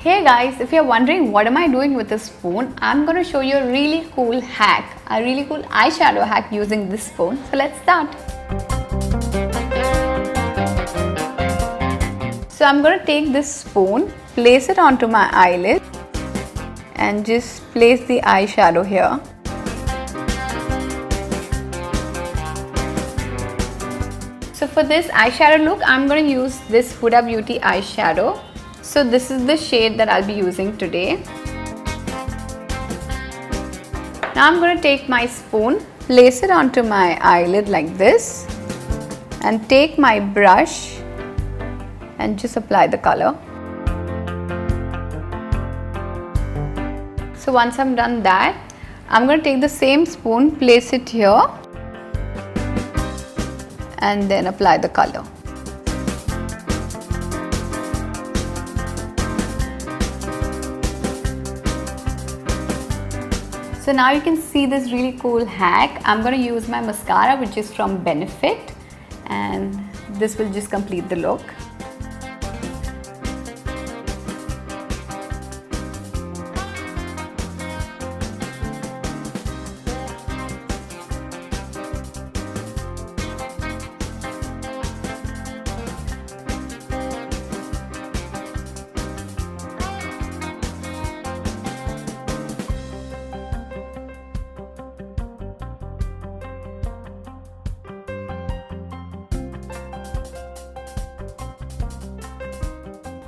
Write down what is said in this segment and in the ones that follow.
Hey guys, if you're wondering what am I doing with this spoon, I'm going to show you a really cool hack, a really cool eyeshadow hack using this spoon. So let's start. So I'm going to take this spoon, place it onto my eyelid and just place the eyeshadow here. So for this eyeshadow look, I'm going to use this Huda Beauty eyeshadow. So this is the shade that I'll be using today. Now I'm going to take my spoon, place it onto my eyelid like this and take my brush and just apply the color. So once I'm done that, I'm going to take the same spoon, place it here and then apply the color. So now you can see this really cool hack. I'm going to use my mascara which is from Benefit and this will just complete the look.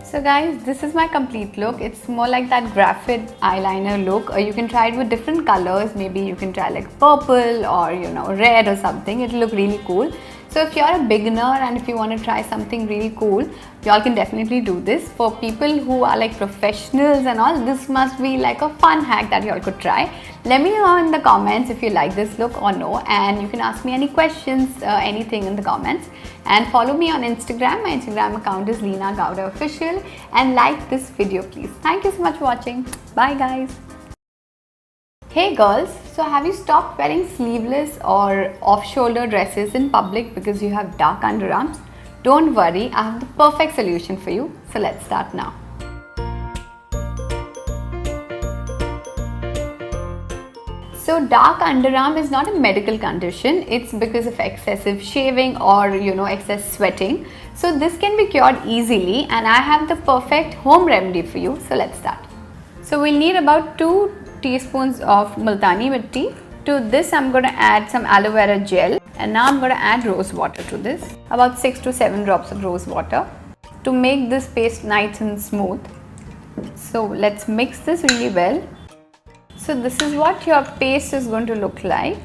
So guys, this is my complete look. It's more like that graphite eyeliner look. Or you can try it with different colors. Maybe you can try like purple or red or something. It'll look really cool. So if you're a beginner and if you want to try something really cool, y'all can definitely do this. For people who are like professionals and all, this must be like a fun hack that y'all could try. Let me know in the comments if you like this look or no, and you can ask me any questions, anything in the comments. And follow me on Instagram. My Instagram account is Leena Gowda Official, and like this video please. Thank you so much for watching. Bye guys. Hey girls, so have you stopped wearing sleeveless or off-shoulder dresses in public because you have dark underarms? Don't worry, I have the perfect solution for you. So let's start now. So dark underarm is not a medical condition. It's because of excessive shaving or excess sweating. So this can be cured easily and I have the perfect home remedy for you. So let's start. So we'll need about 2 teaspoons of multani mitti. To this I'm going to add some aloe vera gel and now I'm going to add rose water to this. About 6 to 7 drops of rose water to make this paste nice and smooth. So let's mix this really well. So this is what your paste is going to look like.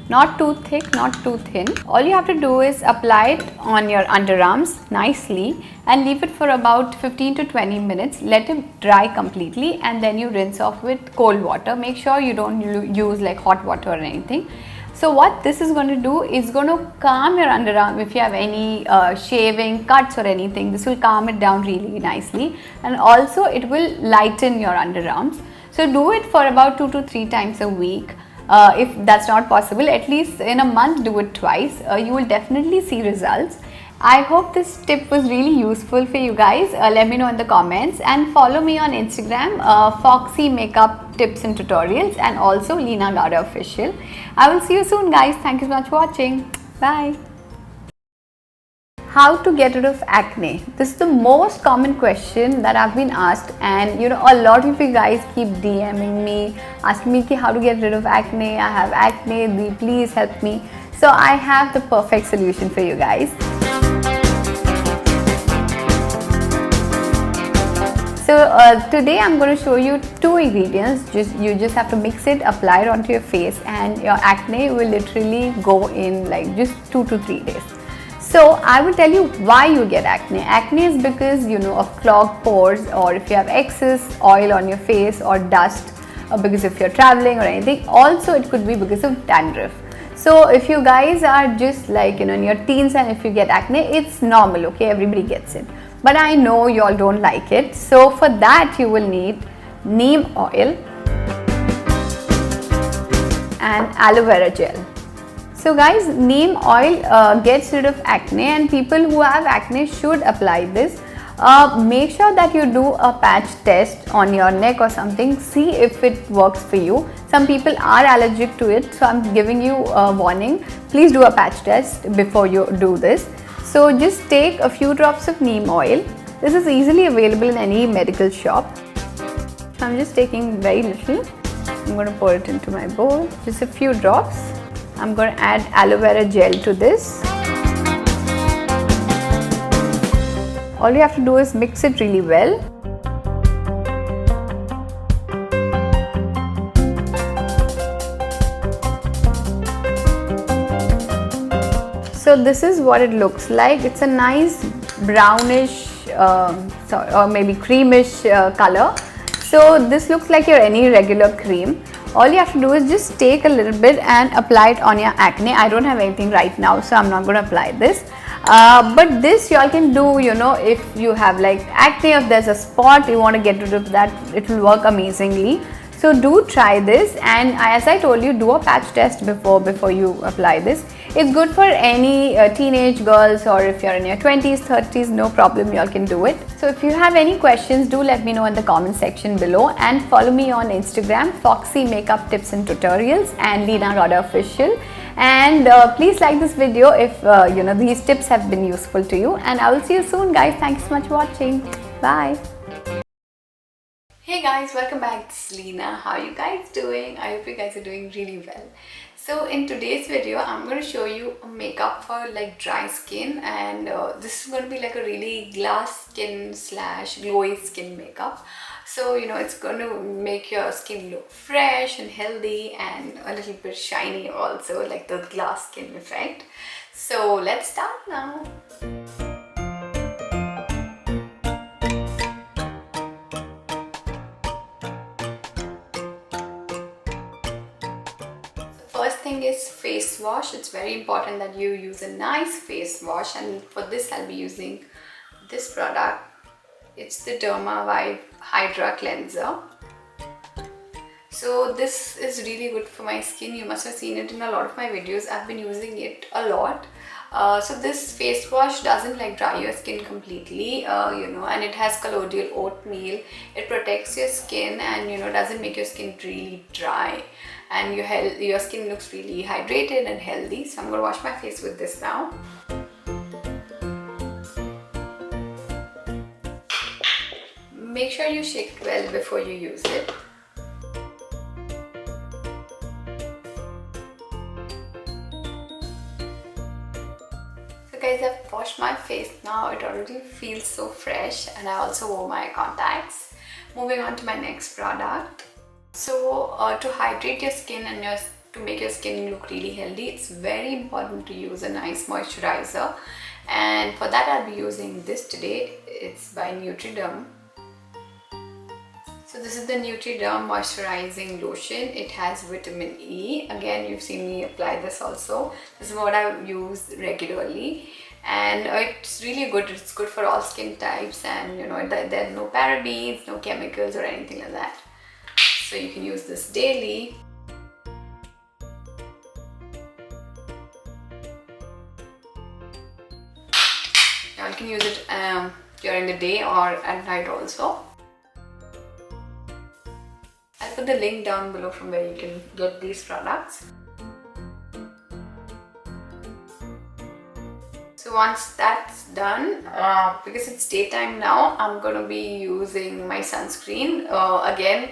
Not too thick, not too thin. All you have to do is apply it on your underarms nicely and leave it for about 15 to 20 minutes. Let it dry completely and then you rinse off with cold water. Make sure you don't use like hot water or anything. So what this is going to do is going to calm your underarm. If you have any shaving, cuts or anything, this will calm it down really nicely, and also it will lighten your underarms. So do it for about 2 to 3 times a week. If that's not possible, at least in a month do it twice. You will definitely see results. I hope this tip was really useful for you guys. Let me know in the comments and follow me on Instagram, Foxy Makeup Tips and Tutorials, and also Leena Gowda Official. I will see you soon guys. Thank you so much for watching. Bye. How to get rid of acne? This is the most common question that I've been asked, and a lot of you guys keep DMing me asking me how to get rid of acne. I have acne, please help me. So I have the perfect solution for you guys. So today I'm going to show you 2 ingredients. You just have to mix it, apply it onto your face, and your acne will literally go in like just 2 to 3 days. So I will tell you why you get acne. Acne is because of clogged pores, or if you have excess oil on your face, or dust, or because if you're traveling or anything. Also it could be because of dandruff. So if you guys are just like in your teens and if you get acne, it's normal, okay, everybody gets it. But I know you all don't like it. So for that you will need neem oil and aloe vera gel. So guys, neem oil gets rid of acne, and people who have acne should apply this. make sure that you do a patch test on your neck or something. See if it works for you. Some people are allergic to it, so I'm giving you a warning. Please do a patch test before you do this. So just take a few drops of neem oil. This is easily available in any medical shop. So I'm just taking very little. I'm going to pour it into my bowl. Just a few drops. I'm going to add aloe vera gel to this. All you have to do is mix it really well. So this is what it looks like. It's a nice brownish or maybe creamish color. So this looks like your any regular cream. All you have to do is just take a little bit and apply it on your acne. I don't have anything right now, so I'm not going to apply this. But this you all can do, if you have like acne, if there's a spot you want to get rid of that, it will work amazingly. So do try this, and as I told you, do a patch test before you apply this. It's good for any teenage girls, or if you're in your 20s, 30s, no problem, you all can do it. So if you have any questions, do let me know in the comment section below, and follow me on Instagram, Foxy Makeup Tips and Tutorials, and Leena Roda Official. And please like this video if these tips have been useful to you, and I will see you soon, guys. Thanks so much for watching. Bye. Hey guys, welcome back. This is Leena. How are you guys doing? I hope you guys are doing really well. So in today's video, I'm going to show you a makeup for like dry skin, and this is going to be like a really glass skin / glowy skin makeup. So it's going to make your skin look fresh and healthy and a little bit shiny also, like the glass skin effect. So let's start now. First thing is face wash. It's very important that you use a nice face wash, and for this I'll be using this product. It's the Derma Vibe Hydra Cleanser. So this is really good for my skin. You must have seen it in a lot of my videos. I've been using it a lot. So this face wash doesn't like dry your skin completely, and it has colloidal oatmeal. It protects your skin and doesn't make your skin really dry, and your skin looks really hydrated and healthy. So I'm going to wash my face with this now. Make sure you shake it well before you use it. So guys, I've washed my face now. It already feels so fresh, and I also wore my contacts. Moving on to my next product. So to hydrate your skin and to make your skin look really healthy, it's very important to use a nice moisturizer, and for that I'll be using this today. It's by Nutriderm. So this is the Nutriderm moisturizing lotion. It has vitamin E. Again, you've seen me apply this also. This is what I use regularly, and it's really good. It's good for all skin types, and there's no parabens, no chemicals or anything like that. So you can use this daily. You can use it during the day or at night also. I'll put the link down below from where you can get these products. So once that's done, because it's daytime now, I'm going to be using my sunscreen. Again,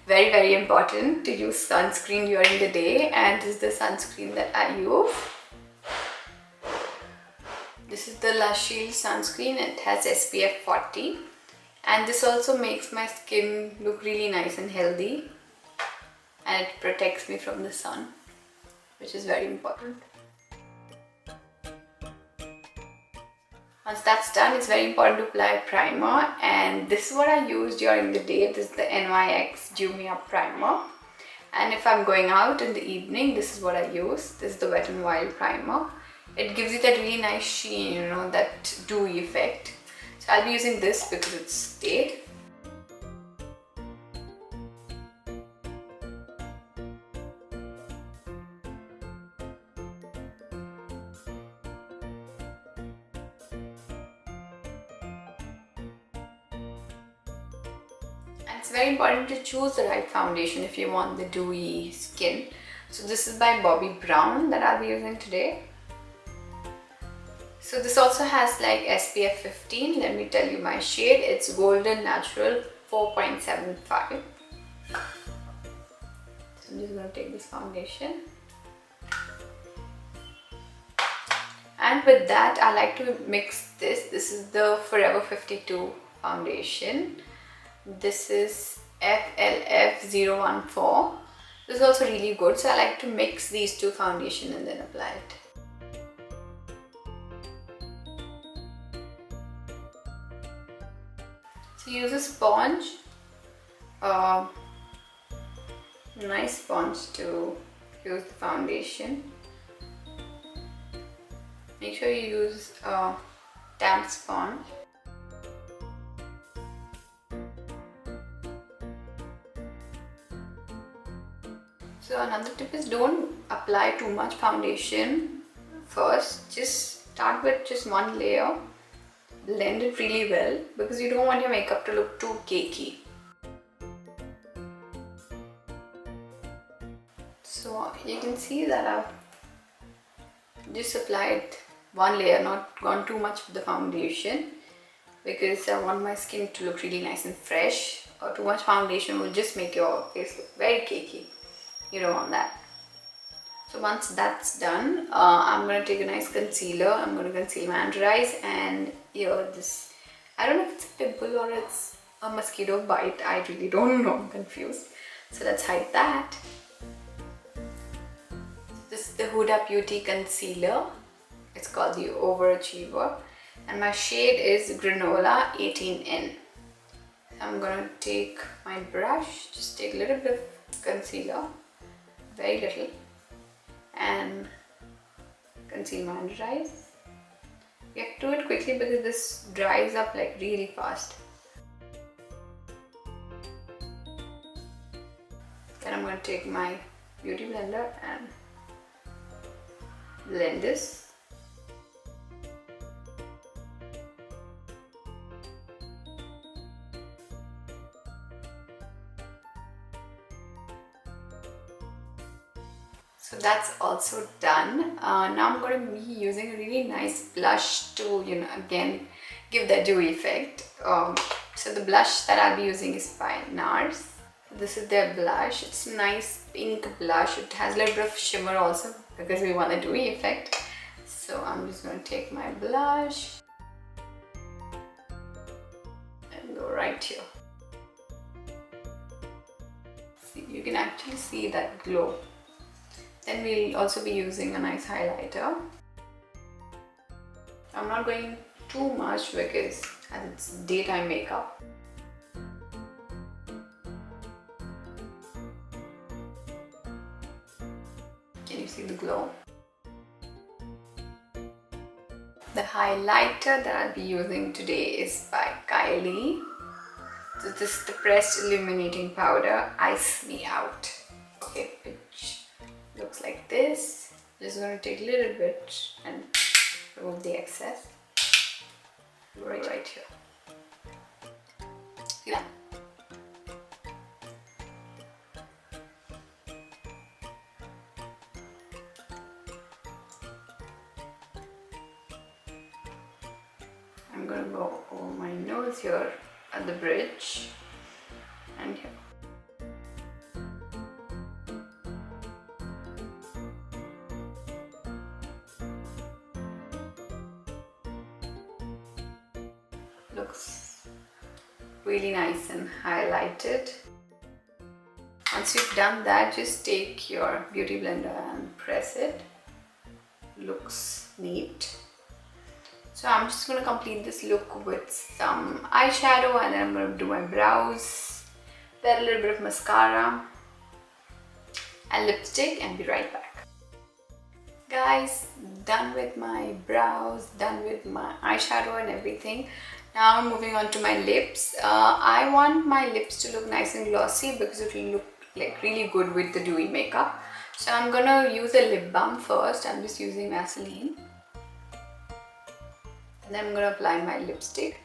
very important to use sunscreen during the day, and this is the sunscreen that I use. This is the Lush Shield sunscreen. It has SPF 40, and this also makes my skin look really nice and healthy, and it protects me from the sun, which is very important. Once that's done, it's very important to apply a primer, and this is what I use during the day. This is the NYX Dew Me Up Primer, and if I'm going out in the evening, this is what I use. This is the Wet n Wild Primer. It gives you that really nice sheen, that dewy effect. So I'll be using this because it's day. And it's very important to choose the right foundation if you want the dewy skin. So this is by Bobbi Brown that I'll be using today. So this also has like SPF 15. Let me tell you my shade. It's Golden Natural 4.75. So I'm just going to take this foundation. And with that, I like to mix this. This is the Forever 52 foundation. This is FLF014. This is also really good. So I like to mix these two foundations and then apply it. So use a sponge, nice sponge to use the foundation. Make sure you use a damp sponge. So another tip is don't apply too much foundation first. Just start with just one layer. Blend it really well because you don't want your makeup to look too cakey. So you can see that I've just applied one layer, not gone too much with the foundation because I want my skin to look really nice and fresh. Or too much foundation will just make your face look very cakey. You don't want that. So once that's done, I'm going to take a nice concealer. I'm going to conceal my under eyes and here this, I don't know if it's a pimple or it's a mosquito bite. I really don't know, I'm confused. So let's hide that. This is the Huda Beauty concealer. It's called the Overachiever and my shade is Granola 18N. So I'm going to take my brush, just take a little bit of concealer, very little, and conceal my under eyes. You have to do it quickly because this dries up like really fast. Then I'm going to take my beauty blender and blend this. So that's also done. Now I'm going to be using a really nice blush to, again give that dewy effect. So the blush that I'll be using is by NARS. This is their blush. It's a nice pink blush. It has a little bit of shimmer also because we want a dewy effect. So I'm just going to take my blush and go right here. See, you can actually see that glow. Then we'll also be using a nice highlighter. I'm not going too much because as it's daytime makeup. Can you see the glow? The highlighter that I'll be using today is by Kylie. So this is the pressed illuminating powder, Ice Me Out. Okay, which looks like this. Just going to take a little bit and remove the excess. Right here. See that? I'm going to go over my nose here at the bridge and here. Looks really nice and highlighted. Once you've done that, just take your beauty blender and press it. Looks neat. So I'm just going to complete this look with some eyeshadow and then I'm going to do my brows, then a little bit of mascara and lipstick and be right back. Guys, done with my brows, done with my eyeshadow and everything. Now I'm moving on to my lips. I want my lips to look nice and glossy because it will look like really good with the dewy makeup. So I'm gonna use a lip balm first. I'm just using Vaseline. And then I'm gonna apply my lipstick.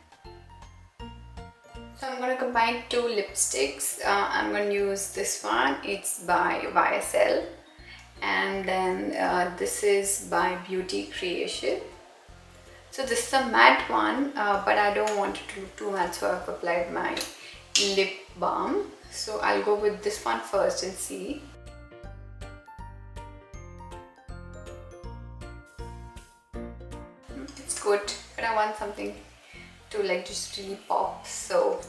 So I'm going to combine two lipsticks. I'm going to use this one. It's by YSL, and then this is by Beauty Creation. So this is a matte one, but I don't want it to look too matte, so I've applied my lip balm. So I'll go with this one first and see. It's good, but I want something to like just really pop. So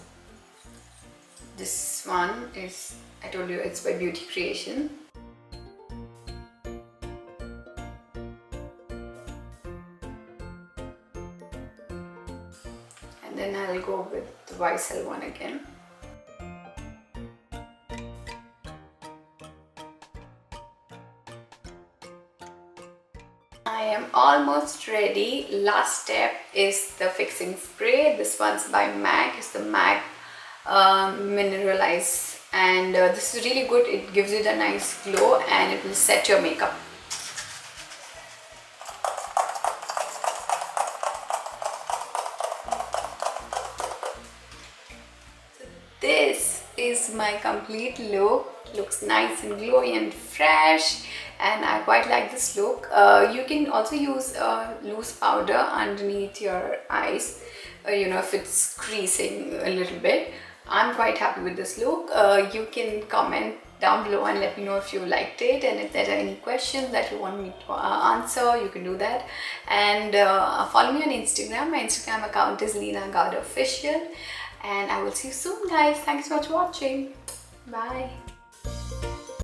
this one is, I told you, it's by Beauty Creation. And then I'll go with the YSL one again. I am almost ready. Last step is the fixing spray. This one's by MAC. It's the MAC Mineralize, and this is really good. It gives it a nice glow and it will set your makeup. This is my complete look. Looks nice and glowy and fresh, and I quite like this look. You can also use loose powder underneath your eyes, you know, if it's creasing a little bit. I'm quite happy with this look. You can comment down below and let me know if you liked it, and if there are any questions that you want me to answer, you can do that. And follow me on Instagram. My Instagram account is Leena Gowda Official, and I will see you soon, guys. Thanks so much for watching. Bye.